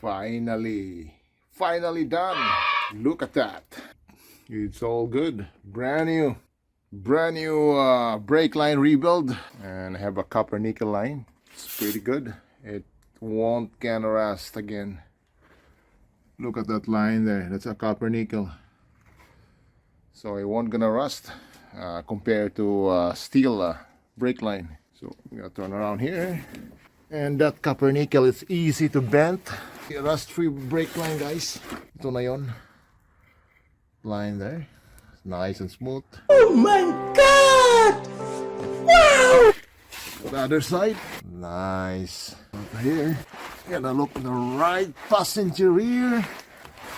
Finally done. Look at that. It's all good. Brand new brake line rebuild, and I have a copper nickel line. It's pretty good. It won't gonna rust again. Look at that line there. That's a copper nickel, so it won't gonna rust compared to steel brake line. So we gotta turn around here, and that copper nickel is easy to bend. Rust-free brake line, guys. Ito na yon. Line there, nice and smooth. Oh my God! Wow! The other side, nice. Over here, gotta look at the right passenger rear.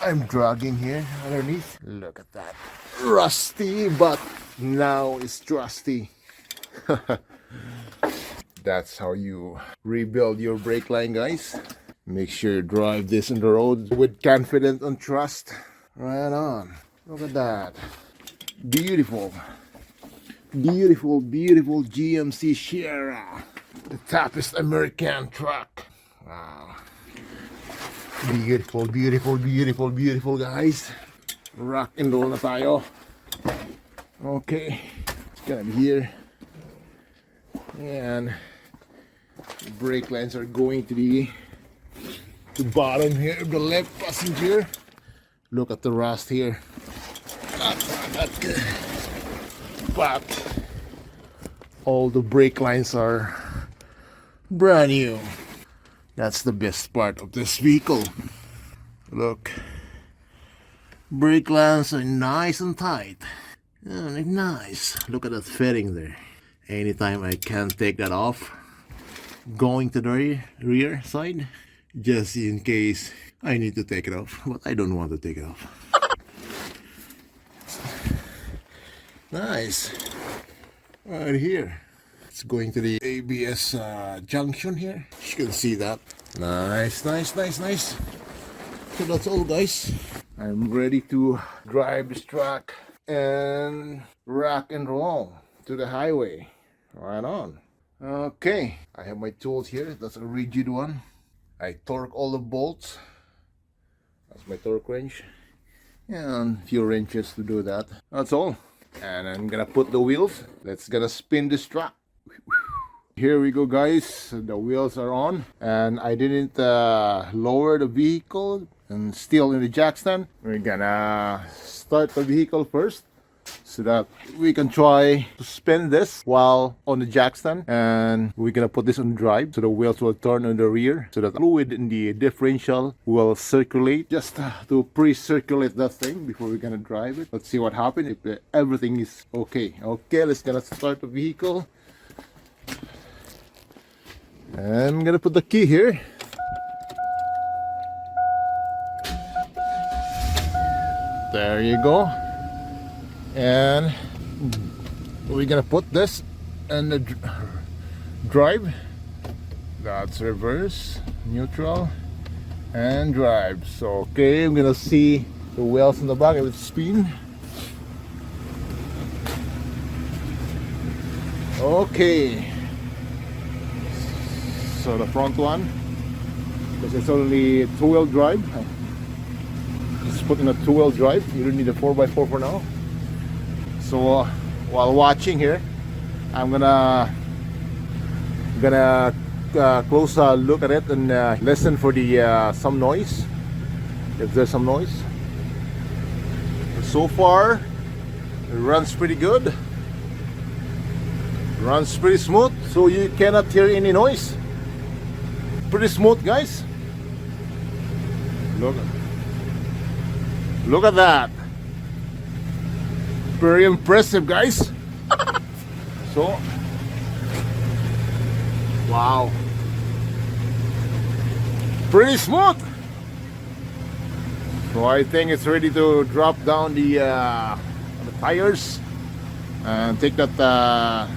I'm dragging here underneath. Look at that, rusty, but now it's trusty. That's how you rebuild your brake line, guys. Make sure you drive this on the road with confidence and trust. Right on. Look at that. Beautiful GMC SIERRA. The toughest American truck. Wow. Beautiful, guys. Rock and roll na tayo. Okay. It's gonna be here. And the brake lines are going to be the bottom here of the left passenger. Look at the rust here. Not good. But all the brake lines are brand new. That's the best part of this vehicle. Look, brake lines are nice and tight. Oh, nice. Look at that fitting there. Anytime I can take that off, going to the rear side, just in case I need to take it off, but I don't want to take it off. Nice. Right here. It's going to the ABS junction here. You can see that. Nice. So that's all, guys. I'm ready to drive this truck and rock and roll to the highway. Right on. Okay. I have my tools here. That's a rigid one. I torque all the bolts. That's my torque wrench. And a few wrenches to do that. That's all. And I'm gonna put the wheels. Let's gonna spin this truck. Here we go, guys. The wheels are on, and I didn't lower the vehicle and still in the jack stand. We're gonna start the vehicle first so that we can try to spin this while on the jack stand, and we're gonna put this on drive so the wheels will turn on the rear so that fluid in the differential will circulate, just to pre-circulate that thing before we're gonna drive it. Let's see what happens if everything is okay. Let's gonna start the vehicle. I'm gonna put the key here. There you go. And we're gonna put this in the drive. That's reverse, neutral, and drive. So okay, I'm gonna see the wheels in the back. It will spin. Okay. So the front one, because it's only two-wheel drive. Just put in a two-wheel drive. You don't need a 4x4 for now. So while watching here, I'm gonna close a look at it and listen for the some noise, if there's some noise. So far, it runs pretty good. Runs pretty smooth, so you cannot hear any noise. Pretty smooth, guys. Look at that. Very impressive, guys. So, wow, pretty smooth. So I think it's ready to drop down the tires and take that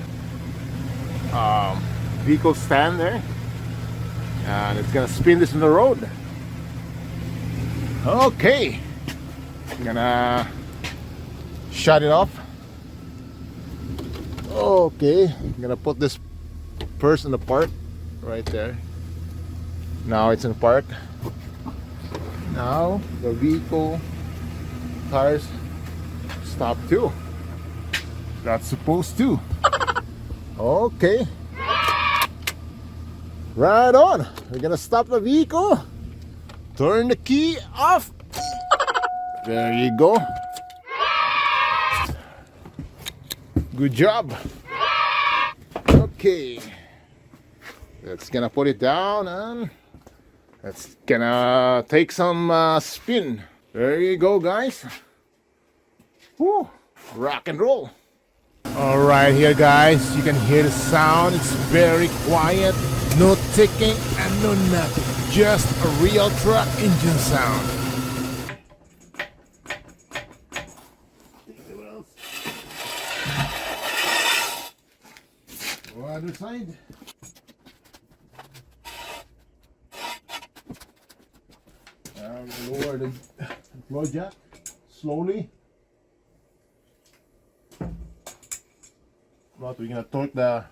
vehicle stand there, and it's gonna spin this on the road. Okay, I'm gonna shut it off. Okay, I'm gonna put this first in the park right there. Now it's in park. Now the vehicle tires stop too. That's supposed to. Okay. Right on. We're gonna stop the vehicle. Turn the key off. There you go. Good job. Okay. That's gonna put it down and that's gonna take some spin. There you go, guys. Woo. Rock and roll. All right, here, guys. You can hear the sound. It's very quiet. No ticking and no nothing. Just a real truck engine sound. Other side. Lower the floor jack slowly. But we're gonna torque the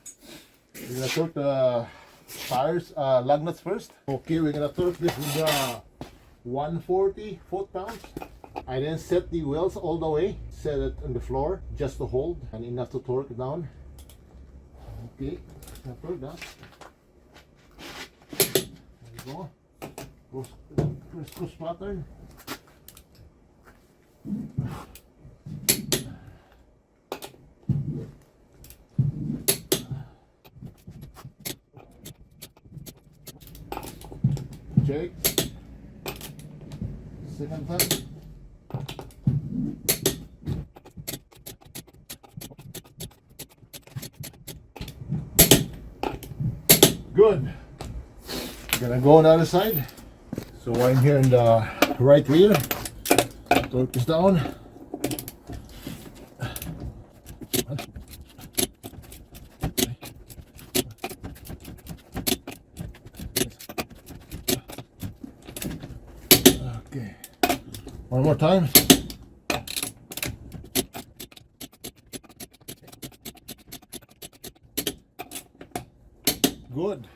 tires, lug nuts first. Okay, we're gonna torque this with 140 foot-pounds. I didn't set the wheels all the way. Set it on the floor just to hold and enough to torque it down. Okay, now torque that. There you go. First push pattern. Check. Second time. Good. We're gonna go on the other side. So I'm here in the right rear. Torque is down. Okay. One more time. Good.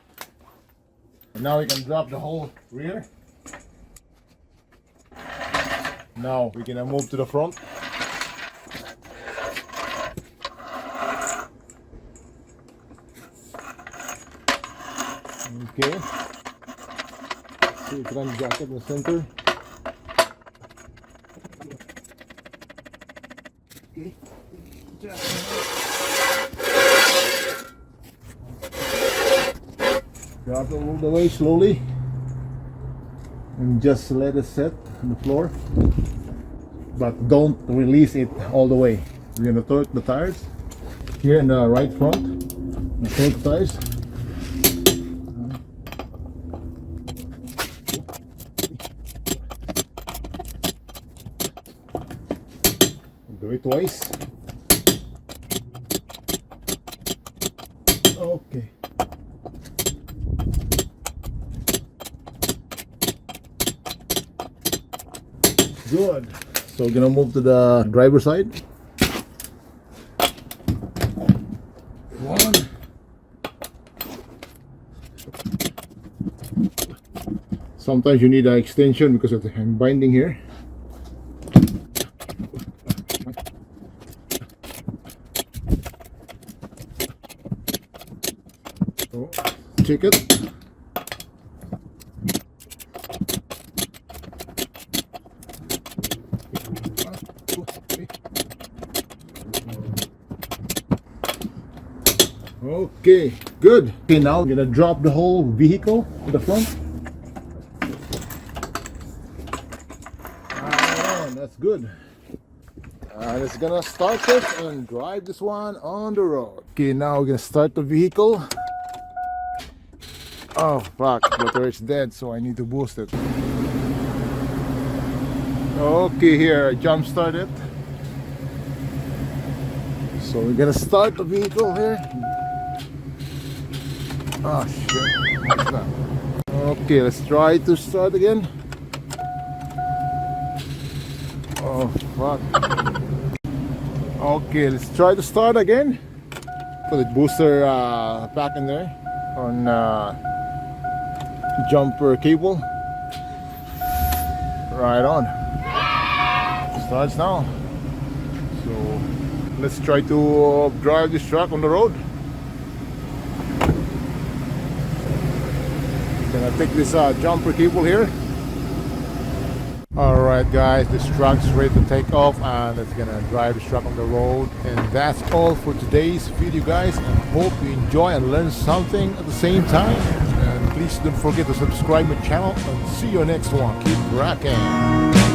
And now we can drop the whole rear. Now we're gonna move to the front. Okay. See, front jacket in the center. Okay. Drop it all the way slowly. And just let it set on the floor, but don't release it all the way. We're gonna torque the tires here in the right front. Torque the tires. Do it twice. Okay. Good. So we're gonna move to the driver's side. One. Sometimes you need an extension because of the binding here. So, check it. Okay, good. Okay, now we're gonna drop the whole vehicle to the front. That's good. It's gonna start it and drive this one on the road. Okay, now we're gonna start the vehicle. Oh fuck, motor is dead, so I need to boost it. Okay, here, jump start it. So we're gonna start the vehicle here. Oh shit, what's that? Okay, let's try to start again. Oh fuck. Okay, let's try to start again. Put the booster back in there on jumper cable. Right on. Starts now. So let's try to drive this truck on the road. Gonna take this jumper cable here. Alright guys, this truck's ready to take off and it's gonna drive this truck on the road. And that's all for today's video guys, and hope you enjoy and learn something at the same time. And please don't forget to subscribe my channel and see you next one. Keep rocking.